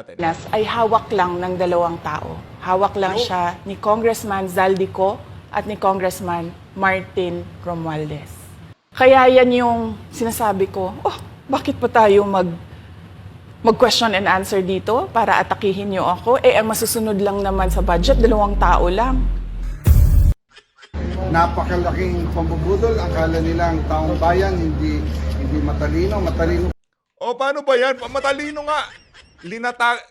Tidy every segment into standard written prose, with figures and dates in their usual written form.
natin. Ay hawak lang ng dalawang tao. Hawak lang siya ni Congressman Zaldico at ni Congressman Martin Romualdez. Kaya yan yung sinasabi ko, bakit pa tayo mag-question and answer dito para atakihin niyo ako? Ang masusunod lang naman sa budget, dalawang tao lang. Napakalaking pambubudol. Akala nila ang taong bayan hindi matalino. O paano ba yan? Matalino nga.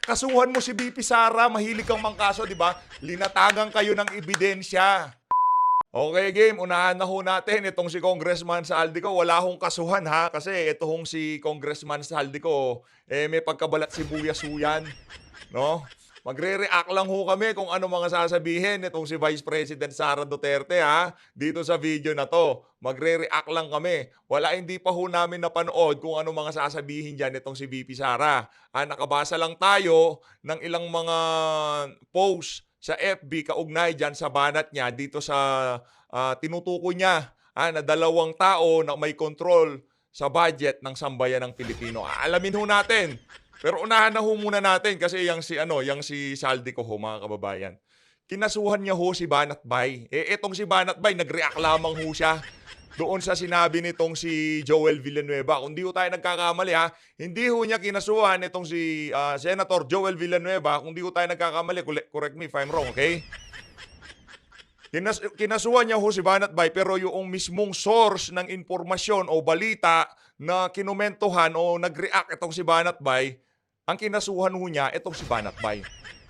Kasuhan mo si BP Sara, mahilig kang mangkaso, di ba? Linatagan kayo ng ebidensya. Okay, game. Unahan na ho natin itong si Congressman Saldico. Wala hong kasuhan ha. Kasi itong si Congressman Saldico, may pagkabalat sibuyas ho yan. No? Magre-react lang ho kami kung ano mga sasabihin itong si Vice President Sara Duterte ha. Dito sa video na to. Magre-react lang kami. Hindi pa ho namin napanood kung ano mga sasabihin dyan itong si VP Sara. Nakabasa lang tayo ng ilang mga posts sa FB kaugnay dyan sa banat niya dito sa tinutukoy niya na dalawang tao na may control sa budget ng sambayan ng Pilipino. Alamin ho natin. Pero unahan na ho muna natin kasi yung si Saldico ho mga kababayan. Kinasuhan niya ho si Banat Bay. Etong si Banat Bay nag-react lamang ho siya doon sa sinabi nitong si Joel Villanueva. Kung di ho tayo nagkakamali hindi ho niya kinasuhan itong si Senator Joel Villanueva. Kung di ho tayo nagkakamali, correct me if I'm wrong, okay? Kinasuhan niya ho si Banat Bay pero yung mismong source ng informasyon o balita na kinumentuhan o nag-react itong si Banat Bay, ang kinasuhan ho niya itong si Banat Bay.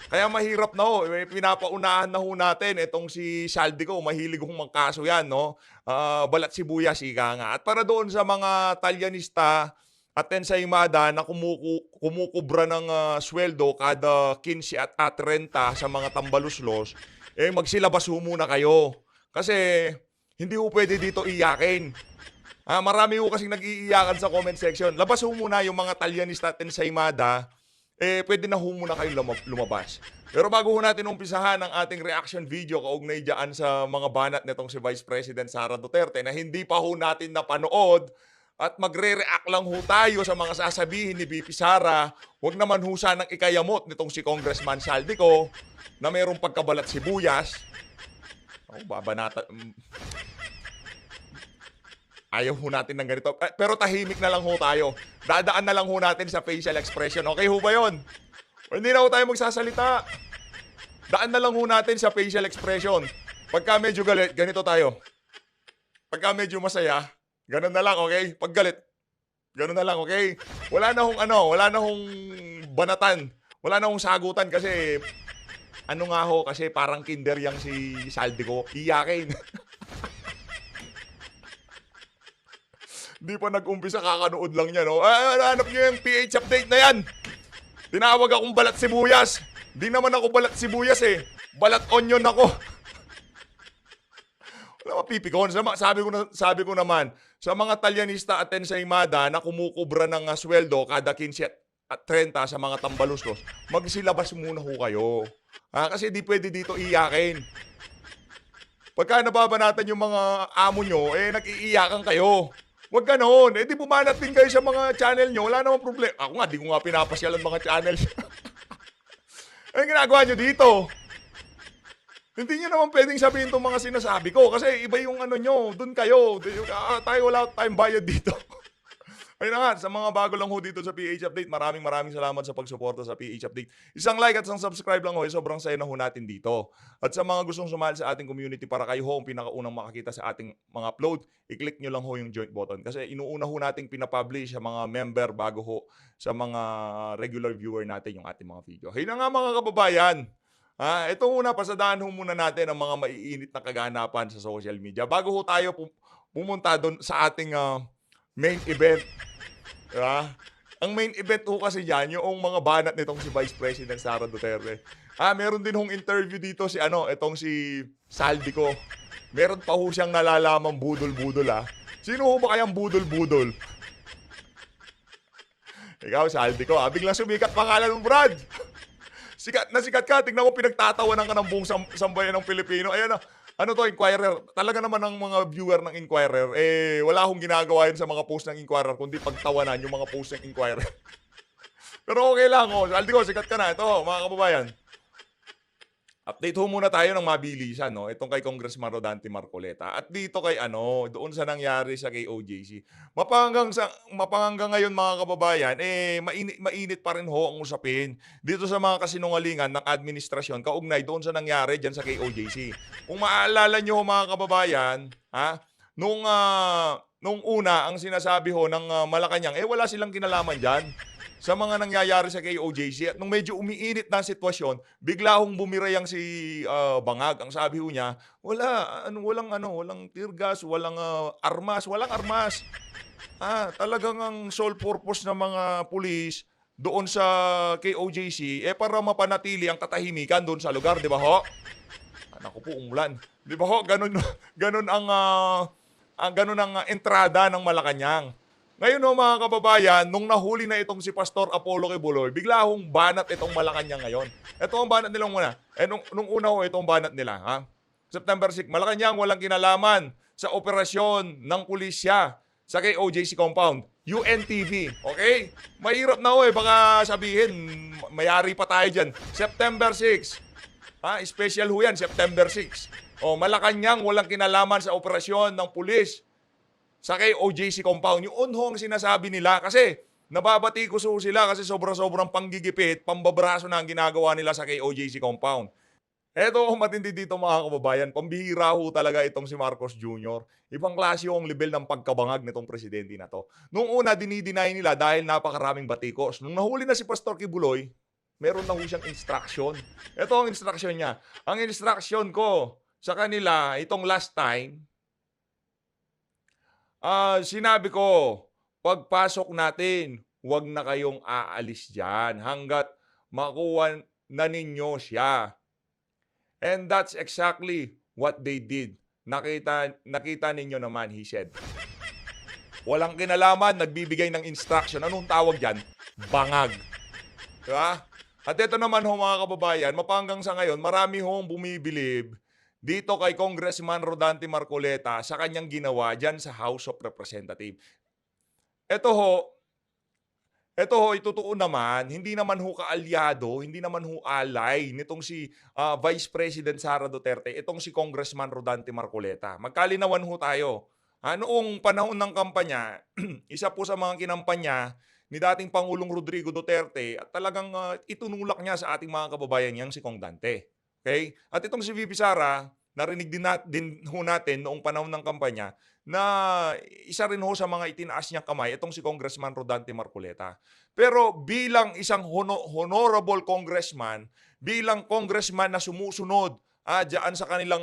Kaya mahirap na ho. Pinapaunahan na ho natin itong si Saldico. Mahilig hong magkaso yan, no? Balat sibuyas, ika nga. At para doon sa mga talyanista at ensaymada na kumukubra ng sweldo kada 15 at 30 sa mga tambaluslos, magsilabas ho muna kayo. Kasi hindi ho pwede dito iyakin. Marami ho kasing nag-iiyakan sa comment section. Labas ho muna yung mga talyanista at ensaymada. Pwede na ho muna kayong lumabas. Pero bago ho natin umpisahan ang ating reaction video kaugnay dyan sa mga banat nitong si Vice President Sara Duterte na hindi pa ho natin napanood at magre-react lang ho tayo sa mga sasabihin ni BP Sara, huwag naman ho sanang ikayamot nitong si Congressman Saldico na mayroong pagkabalat sibuyas. Babanata. Ayaw ho natin ng ganito. Pero tahimik na lang ho tayo. Dadaan na lang ho natin sa facial expression. Okay ho ba yun? O hindi na ho tayo magsasalita. Daan na lang ho natin sa facial expression. Pagka medyo galit, ganito tayo. Pagka medyo masaya, ganun na lang, okay? Pag galit, ganun na lang, okay? Wala na hong banatan. Wala na hong sagutan kasi kasi parang kinder yang si Saldico. Iyakin. Di pa nag-umpisa, kakanood lang niya, no? Hanap niyo yung PH update na yan. Tinawag akong balat sibuyas. Di naman ako balat sibuyas Balat onion ako. Wala mapipikon. Sabi ko naman, sa mga talyanista at ensaymada na kumukubra ng sweldo kada 15 at 30 sa mga tambaluslos, magsilabas muna ho kayo. Kasi di pwede dito iyakin. Pagka nababanatan yung mga amo nyo, nag-iiyakan kayo. Huwag ganoon. Di bumanat din kayo sa mga channel nyo. Wala namang problema. Ako nga, di ko nga pinapasyalan mga channel. Anong ginagawa nyo dito? Hindi nyo naman pwedeng sabihin itong mga sinasabi ko. Kasi iba yung nyo. Doon kayo. Wala tayong bayad dito. Ayun na nga, sa mga bago lang ho dito sa PH Update, maraming salamat sa pagsuporta sa PH Update. Isang like at isang subscribe lang ho, sobrang saya na ho natin dito. At sa mga gustong sumali sa ating community para kayo ho ang pinakaunang makakita sa ating mga upload, i-click nyo lang ho yung joint button. Kasi inuuna ho nating pinapublish sa mga member bago ho sa mga regular viewer natin yung ating mga video. Ayun na nga mga kababayan. Ito muna, pasadaan ho muna natin ang mga maiinit na kaganapan sa social media. Bago ho tayo pumunta doon sa ating main event. Diba? Ang main event ho kasi dyan, yung mga banat nitong si Vice President Sara Duterte. Meron din hong interview dito itong si Saldico. Meron pa ho siyang nalalamang budol-budol Sino ho ba kayang budol-budol? Ikaw, Saldico biglang sumikat pangalan mo, Brad. Sikat ka, tignan mo pinagtatawanan ka ng buong sambayan ng Pilipino. Ayan Inquirer. Talaga naman ang mga viewer ng Inquirer, wala akong ginagawa yun sa mga post ng Inquirer, kundi pagtawanan yung mga post ng Inquirer. Pero okay lang, oh. Saldico, sikat ka na. Ito, mga kababayan. Update ho muna tayo ng mabilisan, no? Itong kay Congressman Rodante Marcoleta. At dito kay doon sa nangyari sa kay OJC. Mapanganggang ngayon mga kababayan, mainit pa rin ho ang usapin dito sa mga kasinungalingan ng administrasyon kaugnay doon sa nangyari diyan sa kay OJC. Kung maaalala nyo ho mga kababayan, nung una ang sinasabi ho ng Malacanang, wala silang kinalaman diyan sa mga nangyayari sa kay OJC. At nung medyo umiinit na ang sitwasyon, bigla hong bumirayang si Bangag. Ang sabi ho niya, walang tear gas, walang armas. Talagang ang sole purpose ng mga pulis doon sa kay OJC para mapanatili ang katahimikan doon sa lugar, di ba ho? Naku po, umulan. Di ba ho? Ganun ang entrada ng Malacanang. Ngayon mga kababayan, nung nahuli na itong si Pastor Apollo Quiboloy, bigla hong banat itong Malacanang ngayon. Ito ang banat nila muna. Nung una ho, itong banat nila. September 6, Malacanang walang kinalaman sa operasyon ng pulisya sa kay OJC compound. UNTV. Okay? Mahirap na ho baka sabihin, mayari pa tayo dyan. September 6. Special ho yan, September 6. Malacanang walang kinalaman sa operasyon ng pulis sa kay OJC compound. Yung ho ang sinasabi nila kasi nababatikos ho sila kasi sobrang panggigipit, pambabraso na ang ginagawa nila sa kay OJC compound. Eto matindi dito mga kababayan, pambihira ho talaga itong si Marcos Jr. Ibang klase yung level ng pagkabangag nitong presidente na to. Nung una, dinideny nila dahil napakaraming batikos. Nung nahuli na si Pastor Quiboloy, meron na ho siyang instruction. Ito ang instruction niya. Ang instruction ko sa kanila, itong last time, sinabi ko, pagpasok natin, huwag na kayong aalis dyan hanggat makuha na ninyo siya. And that's exactly what they did. Nakita ninyo naman, he said. Walang kinalaman, nagbibigay ng instruction. Anong tawag dyan? Bangag. Diba? At ito naman ho mga kababayan, mapanggang sa ngayon, marami hong bumibilib dito kay Congressman Rodante Marcoleta sa kanyang ginawa dyan sa House of Representatives. Ito ho, itotoo naman, hindi naman ho kaalyado, hindi naman ho alay nitong si Vice President Sara Duterte, itong si Congressman Rodante Marcoleta. Magkalinawan ho tayo. Noong panahon ng kampanya, isa po sa mga kinampanya ni dating Pangulong Rodrigo Duterte at talagang itunulak niya sa ating mga kababayan niyang si Kong Dante. Okay? At itong si VP Sara, narinig din ho natin noong panahon ng kampanya na isa rin ho sa mga itinaas niyang kamay itong si Congressman Rodante Marcoleta. Pero bilang isang honorable congressman, bilang congressman na sumusunod diyan sa kanilang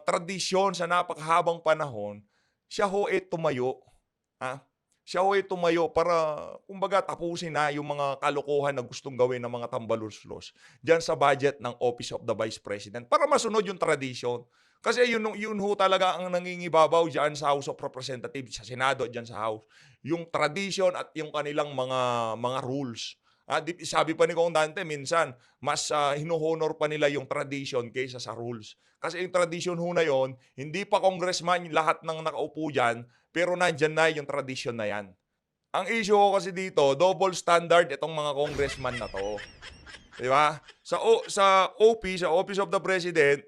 tradisyon sa napakahabang panahon, siya ho tumayo. Siya ho tumayo para, kumbaga, tapusin na yung mga kalokohan na gustong gawin ng mga tambaluslos dyan sa budget ng Office of the Vice President para masunod yung tradisyon. Kasi yun ho talaga ang nangingibabaw dyan sa House of Representatives, sa Senado, dyan sa House. Yung tradition at yung kanilang mga rules. Sabi pa ni Kong Dante, minsan, mas hinuhonor pa nila yung tradition kaysa sa rules. Kasi yung tradition ho na yon, hindi pa congressman lahat ng nakaupo dyan, pero nandyan na yung tradition na yan. Ang issue ko kasi dito, double standard itong mga congressman na to. Diba? Sa OP, sa Office of the President,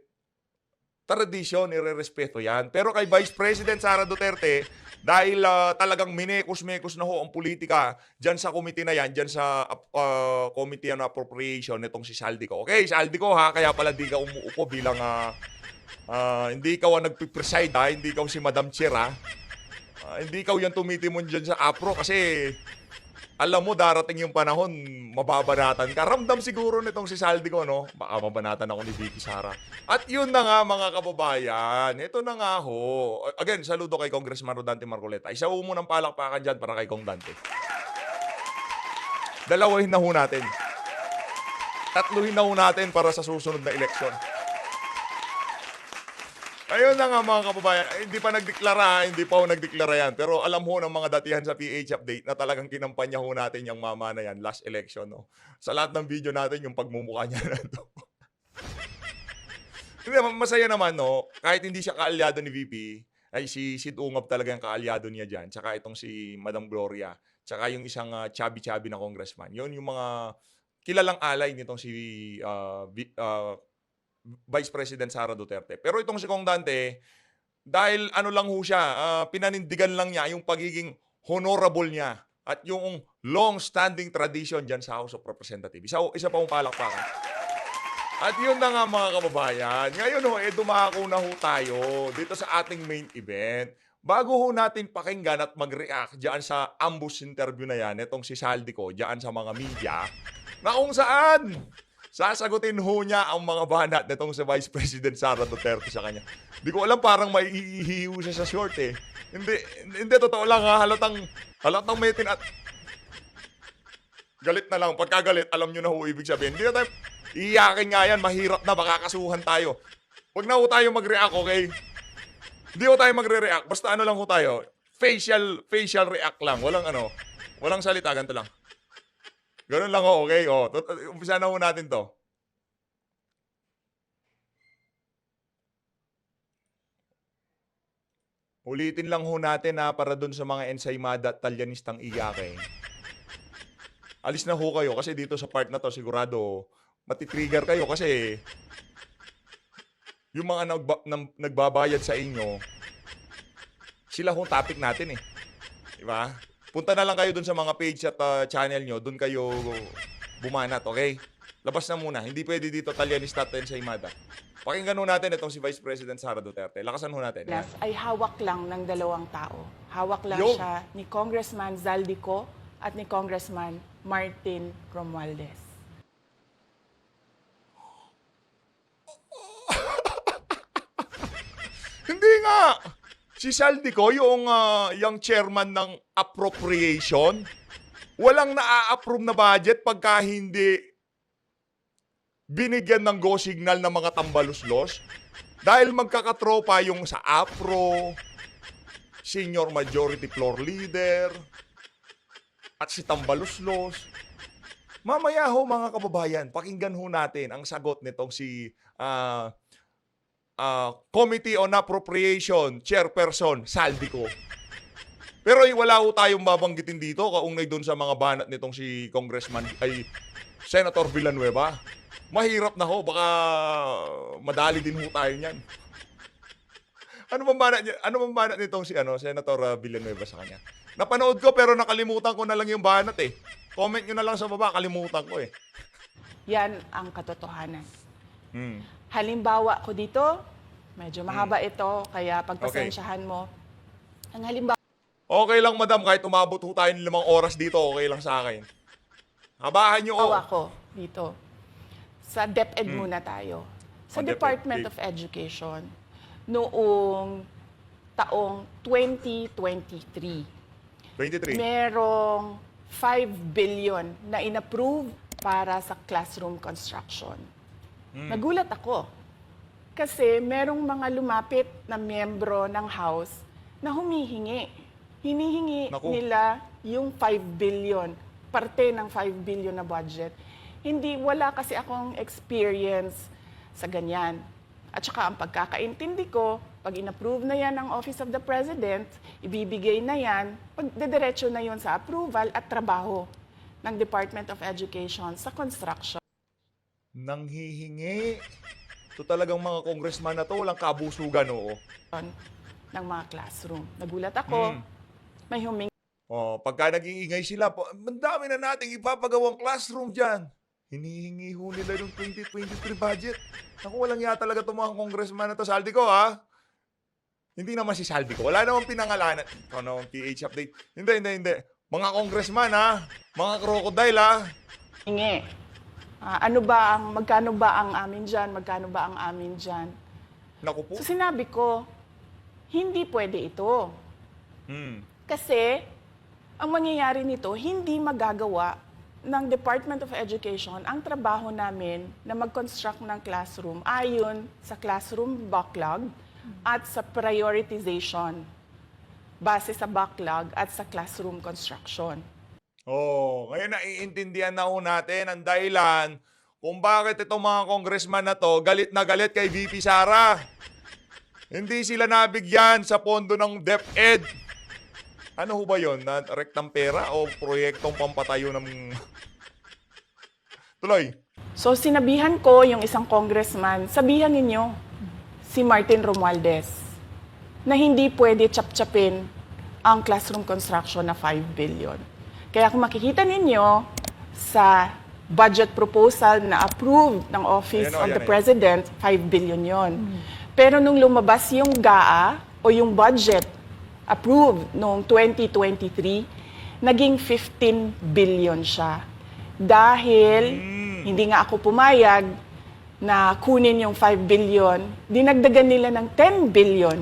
tradisyon, nire-respeto yan. Pero kay Vice President Sara Duterte, dahil talagang minekos-mekos na ho ang politika dyan sa committee na yan, dyan sa Committee on Appropriation nitong si Saldico. Okay, Saldico kaya pala di ka umuupo bilang hindi ikaw ang nagpipreside hindi ikaw si Madam Chair hindi ikaw yung tumitimon dyan sa APRO kasi alam mo darating yung panahon mababanatan ka. Ramdam siguro nitong si Saldico, no? Baka mabanatan ako ni Vicky Sara. At yun na nga mga kababayan, ito na nga ho. Again, saludo kay Congressman Rodante Marcoleta. Isa ho munang palakpakan dyan para kay Kong Dante. Dalawahin na ho natin. Tatluhin na ho natin para sa susunod na eleksyon. Ayun na nga mga kababayan, hindi pa ho nagdeklara yan. Pero alam ho ng mga datihan sa PH Update na talagang kinampanya ho natin yung mama na yan, last election. No? Sa lahat ng video natin, yung pagmumukha niya na to. Hindi, masaya naman, no? Kahit hindi siya kaalyado ni VP, ay si Sid Ungab talaga yung kaalyado niya dyan. Tsaka itong si Madam Gloria. tsaka yung isang chubby-chubby na congressman. Yun yung mga kilalang alay nitong si Vice President Sara Duterte. Pero itong si Kong Dante, dahil ano lang ho siya, pinanindigan lang niya yung pagiging honorable niya at yung long-standing tradition dyan sa House of Representatives. Isa pa hong palakpakan. At yun na nga mga kababayan. Ngayon ho, dumako na ho tayo dito sa ating main event. Bago ho natin pakinggan at mag-react dyan sa ambush interview na yan, itong si Saldico dyan sa mga media, na kung saan sasagutin ho niya ang mga banat nitong si Vice President Sara Duterte sa kanya. Hindi ko alam, parang may ihihiw siya sa short eh. Hindi, totoo lang ha. Halatang may galit na lang. Pagkagalit, alam nyo na ho ibig sabihin. Hindi na tayo, iyakin nga yan, mahirap na, baka kasuhan tayo. Huwag na ho tayo mag-react, okay? Hindi ho tayo magre-react. Basta ano lang ho tayo. Facial react lang. Walang salita, ganito lang. Ganun lang ho, okay? Umpisa na ho natin to. Ulitin lang ho natin para dun sa mga ensaymada at talyanistang iyakin. Alis na ho kayo kasi dito sa part na to sigurado matitrigger kayo kasi yung mga nagbabayad sa inyo, sila hong topic natin eh. Diba? Punta na lang kayo dun sa mga page at channel nyo, dun kayo bumanat, okay? Labas na muna. Hindi pwede dito talyanista at ensaymada. Pakinggan ho natin itong si Vice President Sara Duterte. Lakasan ho natin. Yes, ay hawak lang ng dalawang tao. Hawak lang Yo! siya ni Congressman Zaldico at ni Congressman Martin Romualdez. Hindi nga! Si Saldico, yung chairman ng appropriation, walang na-approve na budget pagka hindi binigyan ng go signal ng mga tambaluslos. Dahil magkakatropa yung sa APRO, Senior Majority Floor Leader, at si tambaluslos. Mamaya ho mga kababayan, pakinggan ho natin ang sagot nitong si Committee on Appropriation Chairperson Saldico. Pero wala ho tayong babanggitin dito kaugnay doon sa mga banat nitong si Congressman ay Senator Villanueva. Mahirap na ho, baka madali din ho tayo niyan. Ano bang banat nitong si Senator Villanueva sa kanya? Napanood ko pero nakalimutan ko na lang yung banat eh. Comment nyo na lang sa baba, kalimutan ko eh. Yan ang katotohanan. Hmm. Halimbawa ko dito, medyo mahaba ito, kaya pagpasensyahan mo. Ang halimbawa Okay lang madam, kahit umabot ho tayo ng 5 oras dito, okay lang sa akin. Habahan nyo ko dito, sa DepEd muna tayo. Sa DepEd. Department of Education, noong taong 2023, 23. merong 5 billion na inapprove para sa classroom construction. Nagulat ako. Kasi merong mga lumapit na miyembro ng House na humihingi. Hinihingi Naku. nila yung 5 billion, parte ng 5 billion na budget. Wala kasi akong experience sa ganyan. At saka ang pagkakaintindi ko, pag inapprove na yan ng Office of the President, ibibigay na yan, pagdediretso na yon sa approval at trabaho ng Department of Education sa construction. Nanghihingi. Ito talagang mga congressman na to, walang kabusugan, oo. Ng mga classroom. Nagulat ako, may humingi Pagka nag-iingay sila, ang dami na nating ipapagawang classroom dyan. Hinihingi ho nila yung 2023 budget. Naku, walang yata talaga itong mga congressman na to. Saldico, ha? Hindi naman si Saldico. Wala namang pinangalanan. Ito naman, PH update. Hindi. Mga congressman, ha? Mga crocodile, ha? hingi. Magkano ba ang amin dyan? Magkano ba ang amin dyan? Naku po. So sinabi ko, hindi pwede ito. Kasi, ang mangyayari nito, hindi magagawa ng Department of Education ang trabaho namin na mag-construct ng classroom ayon sa classroom backlog at sa prioritization base sa backlog at sa classroom construction. Ngayon naiintindihan na ho natin ang dahilan kung bakit itong mga congressman na to galit na galit kay VP Sara. Hindi sila nabigyan sa pondo ng DepEd. Ano ho ba yun? Na rektang pera o proyektong pampatayo ng... Tuloy. So sinabihan ko yung isang congressman, sabihan ninyo si Martin Romualdez na hindi pwede chap-chapin ang classroom construction na 5 billion. Kaya kung makikita ninyo sa budget proposal na approved ng Office Ayan o, of the ayan, President, 5 billion yon. Pero nung lumabas yung GAA o yung budget approved noong 2023, naging 15 billion siya. Dahil hindi nga ako pumayag na kunin yung 5 billion, dinagdagan nila ng 10 billion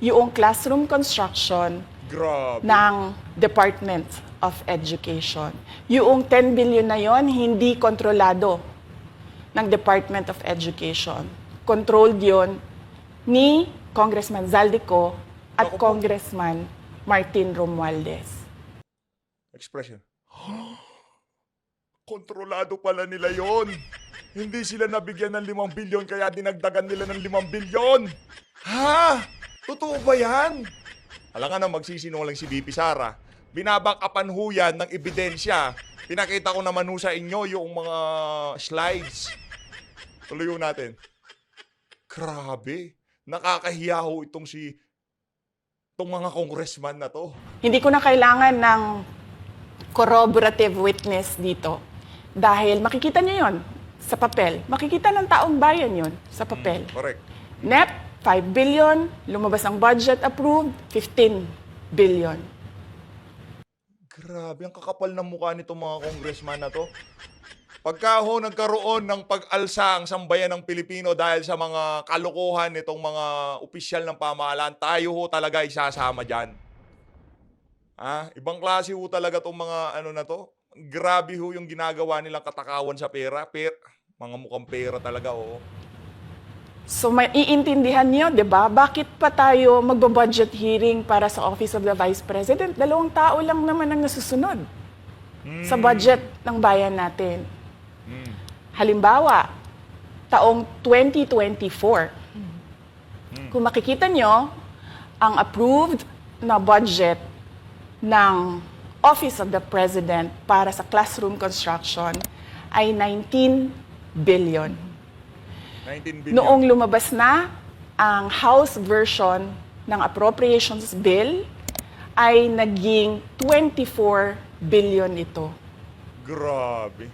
yung classroom construction Grabe. ng Department of Education. Yung 10 billion na yon hindi kontrolado ng Department of Education. Controlled yon ni Congressman Zaldico at Naku po. Congressman Martin Romualdez. Expression. Kontrolado pala nila yon. Hindi sila nabigyan ng 5 bilyon kaya dinagdagan nila ng 5 bilyon. Ha? Totoo ba yan? Alam nga na magsisinungaling si VP Sara. Binabakapan ho yan ng ebidensya. Pinakita ko naman ho sa inyo yung mga slides. Tuloy ho natin. Grabe. Nakakahiya ho itong mga congressman na to. Hindi ko na kailangan ng corroborative witness dito. Dahil makikita niyo yon sa papel. Makikita ng taong bayan yon sa papel. Correct. NEP, 5 billion. Lumabas ang budget approved, 15 billion. Grabe, ang kakapal ng mukha nitong mga congressman na to. Pagka ho nagkaroon ng pag-alsa ang sambayan ng Pilipino dahil sa mga kalokohan nitong mga opisyal ng pamahalaan, tayo ho talaga isasama dyan. Ibang klase ho talaga itong mga ano na to. Grabe ho yung ginagawa nilang katakawan sa pera. Mga mukhang pera talaga, oo. So may iintindihan niyo, 'di ba? Bakit pa tayo magbo-budget hearing para sa Office of the Vice President? 2 tao lang naman ang nasusunod sa budget ng bayan natin. Halimbawa, taong 2024. Kung makikita niyo, ang approved na budget ng Office of the President para sa classroom construction ay 19 billion. 19 billion. Noong lumabas na ang House version ng Appropriations Bill, ay naging 24 billion ito. Grabe.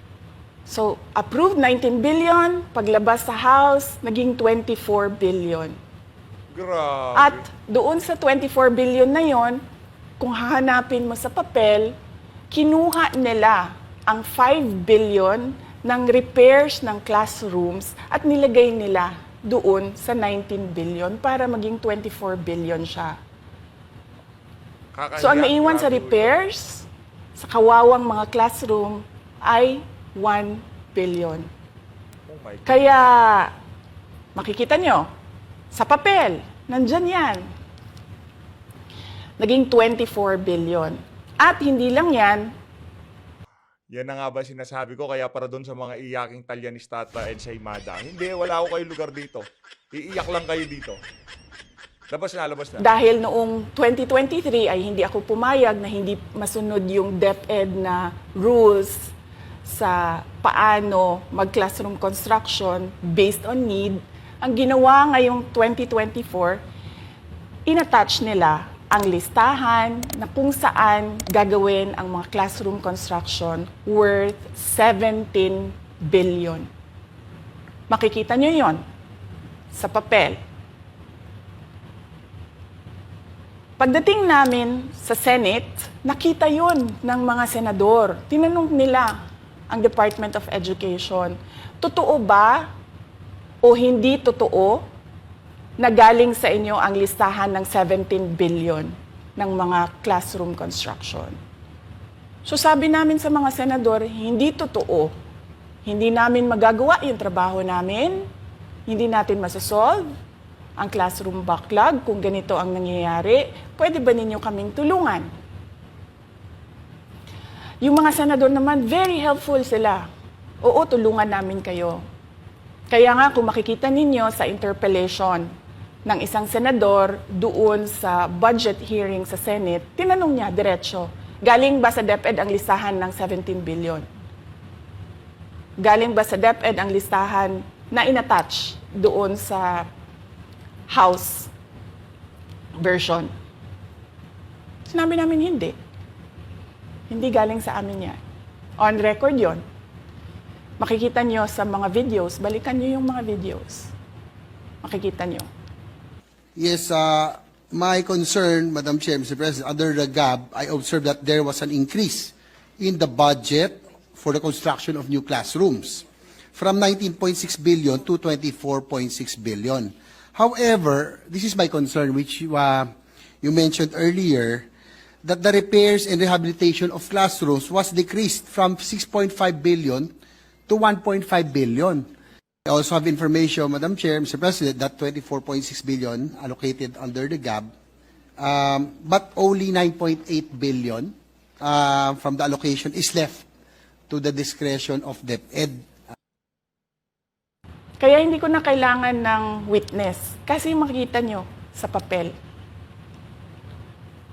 So, approved 19 billion, paglabas sa House, naging 24 billion. Grabe. At doon sa 24 billion na yon, kung hahanapin mo sa papel, kinuha nila ang 5 billion ng repairs ng classrooms at nilagay nila doon sa 19 billion para maging 24 billion siya. Kakahiya, So ang naiwan sa grabe ho repairs, sa kawawang mga classroom, ay 1 billion. ito. Oh my God. Kaya, makikita nyo, sa papel, nandyan yan. Naging 24 billion. At hindi lang yan, Yan na nga ba sinasabi ko, kaya para doon sa mga iyaking Talyanista at Ensaymada. Hindi, wala ako kayo lugar dito. Iiyak lang kayo dito. Labas na, labas na. dahil noong 2023 ay hindi ako pumayag na hindi masunod yung DepEd na rules sa paano mag-classroom construction based on need, ang ginawa ngayong 2024, inattach nila ang listahan na kung saan gagawin ang mga classroom construction worth 17 billion. Makikita nyo yon sa papel. Pagdating namin sa Senate, nakita yon ng mga senador. Tinanong nila ang Department of Education, totoo ba o hindi totoo na galing sa inyo ang listahan ng 17 billion ng mga classroom construction? So sabi namin sa mga senador, hindi totoo. Hindi namin magagawa yung trabaho namin. Hindi natin masasolve ang classroom backlog kung ganito ang nangyayari. Pwede ba ninyo kaming tulungan? Yung mga senador naman, very helpful sila. Oo, tulungan namin kayo. Kaya nga, kung makikita ninyo sa interpellation ng isang senador doon sa budget hearing sa Senate, tinanong niya diretso, galing ba sa DepEd ang listahan ng 17 billion? Galing ba sa DepEd ang listahan na inattach doon sa House version? Sinabi namin hindi. Hindi galing sa amin yan. On record yon. Makikita nyo sa mga videos, balikan nyo yung mga videos. Makikita nyo. Yes, my concern, Madam Chair, Mr. President, under the GAB, I observed that there was an increase in the budget for the construction of new classrooms from 19.6 billion to 24.6 billion. However, this is my concern, which you mentioned earlier, that the repairs and rehabilitation of classrooms was decreased from 6.5 billion to 1.5 billion. I also have information, Madam Chair, Mr. President, that 24.6 billion allocated under the GAB, but only 9.8 billion from the allocation is left to the discretion of DepEd. Kaya hindi ko na kailangan ng witness kasi makikita nyo sa papel.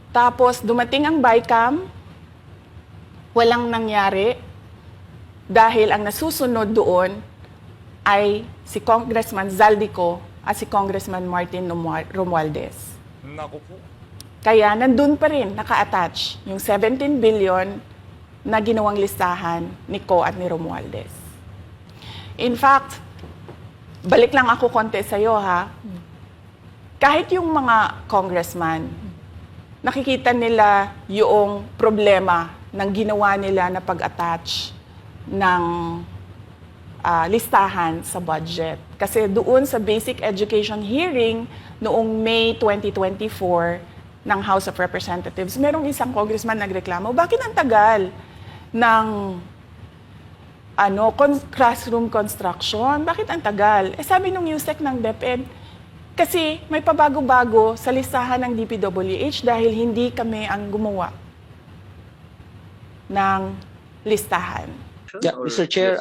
Tapos dumating ang BICAM, walang nangyari dahil ang nasusunod doon ay si Congressman Zaldico at si Congressman Martin Romualdez. Naku po. Kaya nandun pa rin naka-attach yung 17 billion na ginawang listahan ni Co at ni Romualdez. In fact, balik lang ako konti sa'yo ha. Kahit yung mga congressman, nakikita nila yung problema ng ginawa nila na pag-attach ng listahan sa budget. Kasi doon sa basic education hearing noong May 2024 ng House of Representatives, merong isang congressman nagreklamo, bakit ang tagal ng classroom construction? Bakit ang tagal? Eh sabi nung USEC ng DepEd, kasi may pabago-bago sa listahan ng DPWH dahil hindi kami ang gumawa ng listahan. Yeah, Mr. Chair,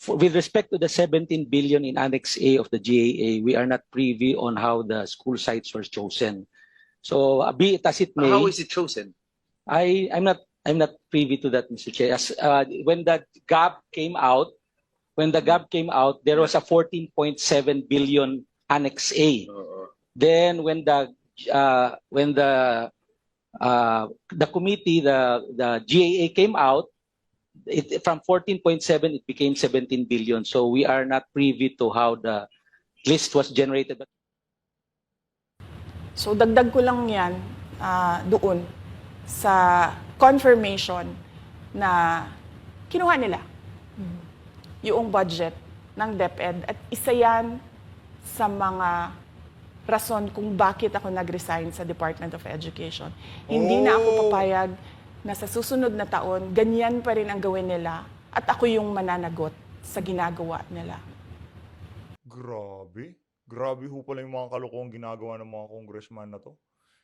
with respect to the 17 billion in Annex A of the GAA, we are not privy on how the school sites were chosen. So, be it as it may, How is it chosen? I'm not privy to that, Mr. Chair. As, when the GAB came out, there was a 14.7 billion Annex A. Then when the committee, the GAA came out, from 14.7 it became 17 billion. So we are not privy to how the list was generated. So dagdag ko lang yan doon sa confirmation na kinuha nila yung budget ng DepEd at isa yan sa mga rason kung bakit ako nag-resign sa Department of Education. Hindi na ako papayag na sa susunod na taon, ganyan pa rin ang gawin nila at ako yung mananagot sa ginagawa nila. Grabe. Grabe ho pala yung mga kalokohang ginagawa ng mga congressman na to.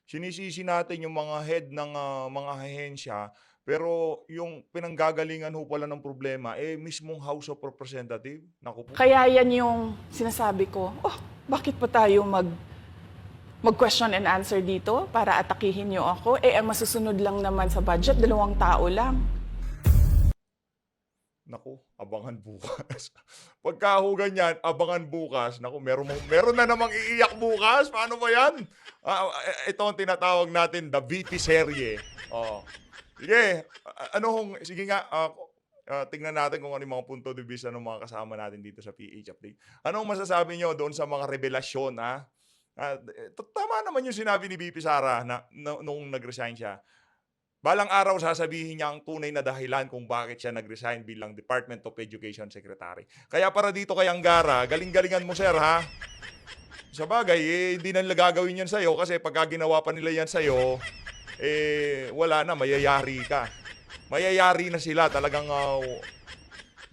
Sinisisi natin yung mga head ng mga ahensya, pero yung pinanggagalingan ho pala ng problema, mismong House of Representatives. Naku po. Kaya yan yung sinasabi ko, bakit pa tayo mag-question and answer dito para atakihin niyo ako? Ang masusunod lang naman sa budget, 2 tao lang. Naku, abangan bukas. Pagka ho ganyan, abangan bukas. Naku, meron na namang iiyak bukas. Paano ba yan? Ito ang tinatawag natin, the VP serye. Sige, sige nga, tingnan natin kung ano yung mga punto de vista ng mga kasama natin dito sa PH Update. Anong masasabi nyo doon sa mga revelasyon, ha? Tama naman yung sinabi ni VP Sara nung nag-resign siya. Balang araw sasabihin niya ang tunay na dahilan kung bakit siya nag-resign bilang Department of Education Secretary. Kaya para dito kay Angara, galing-galingan mo sir ha. Sa bagay, hindi na nila gagawin yan sa'yo kasi pagka ginawa pa nila yan sa'yo, wala na, mayayari ka. Mayayari na sila talagang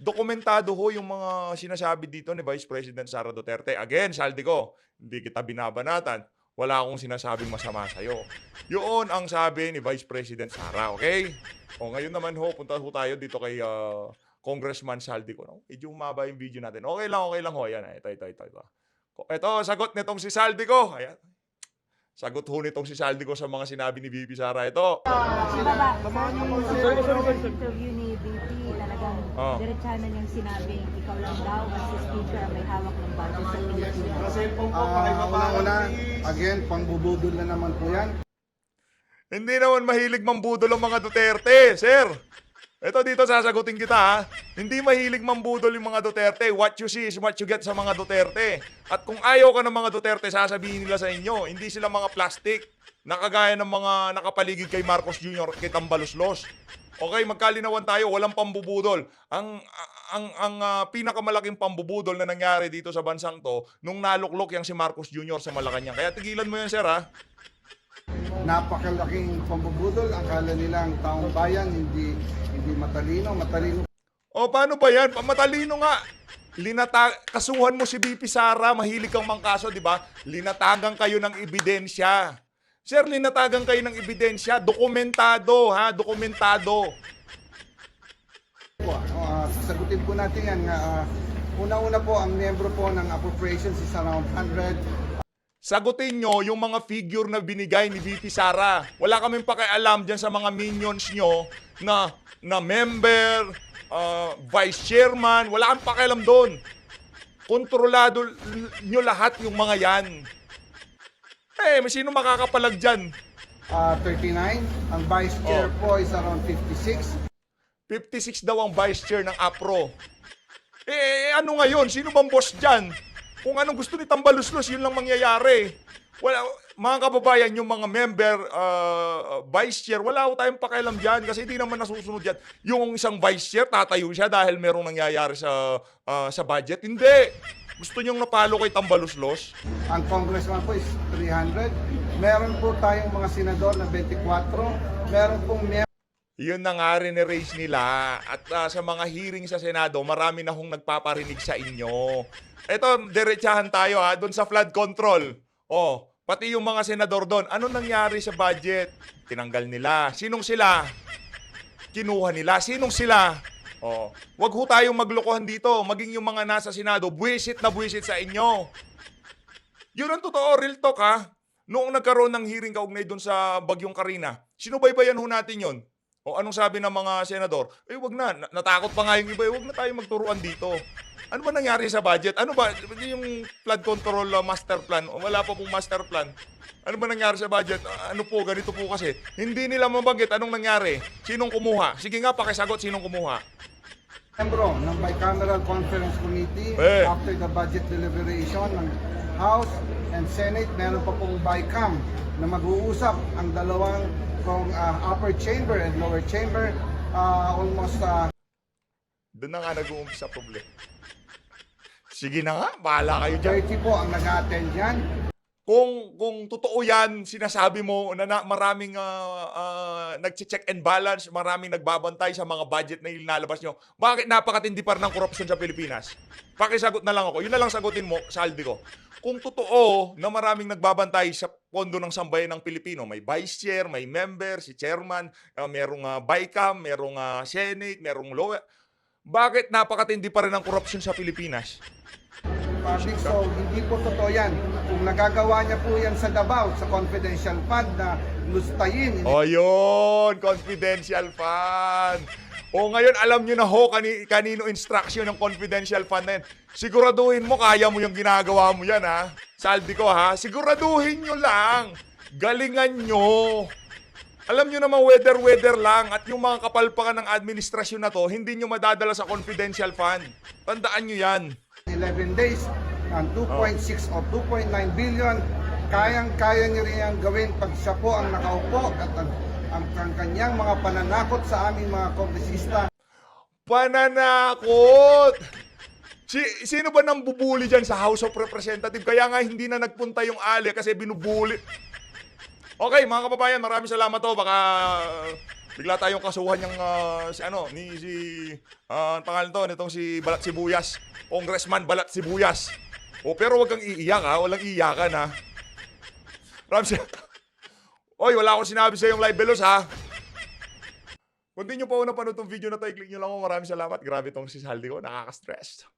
dokumentado ho yung mga sinasabi dito ni Vice President Sara Duterte. Again, saldi ko, hindi kita binabanatan. Wala akong sinasabing masama sa'yo. Yun ang sabi ni Vice President Sara, okay? Ngayon naman ho, punta ho tayo dito kay Congressman Saldi ko. No? Medyo humaba yung video natin. Okay lang ho. Yan, ito. Ito, sagot nitong si Saldico. Ayan. Sagot ho nitong si Saldico sa mga sinabi ni VP Sara. Ito. Interview ni VP, talagang Oh. diretsahan na niyang sinabi, ikaw lang daw kasi speaker ang may hawak ng budget sa Pilipinas. Una-una, again, pangbubudol na naman po yan. Hindi naman mahilig mambudol ang mga Duterte, sir. Ito dito sasagutin kita ha. Hindi mahilig mambudol yung mga Duterte. What you see is what you get sa mga Duterte. At kung ayaw ka ng mga Duterte, sasabihin nila sa inyo, hindi sila mga plastic. Nakagaya ng mga nakapaligid kay Marcos Jr. kay Tambaluslos. Okay, magkalinawan tayo, walang pambubudol. Ang pinakamalaking pambubudol na nangyari dito sa bansang to, nung naluklok yang si Marcos Jr. sa Malacanang. Kaya tigilan mo yan, sir ha. Napakalaking pambubudol. Akala nilang taong bayan hindi matalino. O paano ba yan? Matalino nga. Kasuhan mo si VP Sara, mahilig kang mangkaso, di ba? Linatagan kayo ng ebidensya. Sir, linatagan kayo ng ebidensya. Dokumentado, ha? Dokumentado. Sasagutin po natin yan. Una-una po, ang miyembro po ng appropriations is around 100. Sagutin nyo yung mga figure na binigay ni VP Sara. Wala kaming pakialam dyan sa mga minions nyo na member, vice chairman. Wala kang pakialam doon. Kontrolado nyo lahat yung mga yan. Sino makakapalag dyan? 39. Ang vice chair po is around 56. 56 daw ang vice chair ng APRO. Ano ngayon? Sino bang boss dyan? Kung anong gusto ni Tambaluslos, yun lang mangyayari. Wala, mga kababayan, yung mga member, vice chair, wala ko tayong pakialam dyan kasi hindi naman nasusunod yan. Yung isang vice chair, tatayo siya dahil merong nangyayari sa budget. Hindi. Gusto niyong napalo kay Tambaluslos? Ang congressman po is 300. Meron po tayong mga senador na 24. Meron pong Yun na nga rin-raise nila. At sa mga hearing sa Senado, marami na hong nagpaparinig sa inyo. Ito, diretsahan tayo ha, doon sa flood control. Pati yung mga senador doon, ano nangyari sa budget? Tinanggal nila. Sinong sila? Kinuha nila. Sinong sila? Wag ho tayong maglokohan dito. Maging yung mga nasa Senado, buwisit na buwisit sa inyo. Yun ang totoo, real talk ha. Noong nagkaroon ng hearing kaugnay doon sa Bagyong Karina, sinubaybayan ho natin yon. Anong sabi ng mga senador? Wag na. Natakot pa nga yung iba. Wag na tayo magturuan dito. Ano ba nangyari sa budget? Ano ba? Yung flood control master plan. Wala pa pong master plan. Ano ba nangyari sa budget? Ano po? Ganito po kasi. Hindi nila mabanggit anong nangyari. Sinong kumuha? Sige nga, pakisagot sinong kumuha. membro ng Bicameral Conference Committee after the budget deliberation ng House and Senate. Meron pa pong BICAM na mag-uusap ang dalawang upper chamber and lower chamber almost Doon na nga nag-uumpisa problema. Sige na nga, bahala kayo dyan. 30 po ang nag-attend yan. Kung totoo yan, sinasabi mo na maraming nag-check and balance, maraming nagbabantay sa mga budget na ilalabas nyo, bakit napakatindi pa rin ng korupsyon sa Pilipinas? Pakisagot na lang ako. Yun na lang sagutin mo, saldi ko. Kung totoo na maraming nagbabantay sa pondo ng sambayan ng Pilipino, may vice chair, may member, si chairman, merong BICAM, merong Senate, merong lower, bakit napakatindi pa rin ng korupsyon sa Pilipinas? So, hindi po totoo yan. Kung nagagawa niya po yan sa Davao, sa confidential fund na lustayin. Yun, confidential fund. Ngayon alam nyo na ho kanino instruction ng confidential fund na yan. Siguraduhin mo, kaya mo yung ginagawa mo yan ha. Saldi ko ha, siguraduhin nyo lang. Galingan nyo. Alam nyo naman, weather lang. At yung mga kapalpakan ng administrasyon na to, hindi nyo madadala sa confidential fund. Tandaan nyo yan. 11 days, ang 2.6 o 2.9 billion, kayang-kaya niya rin ang gawin pag siya po ang nakaupo at ang kanyang mga pananakot sa aming mga kongresista. Pananakot! Sino ba nang bubuli dyan sa House of Representatives? Kaya nga hindi na nagpunta yung Ali kasi binubuli. Okay, mga kababayan, maraming salamat to. Baka bigla tayong kasuhan yung pangalan to, nitong si Balat Sibuyas. Congressman Balat Sibuyas. Pero wag kang iiyak ha, walang iiyakan ha. Ramsey. Wala akong sinabi sa yung live belos ha. Kung di nyo pa napanood tong video na to, i-click nyo lang ako. Maraming salamat. Grabe tong si Saldi ko, nakaka-stress.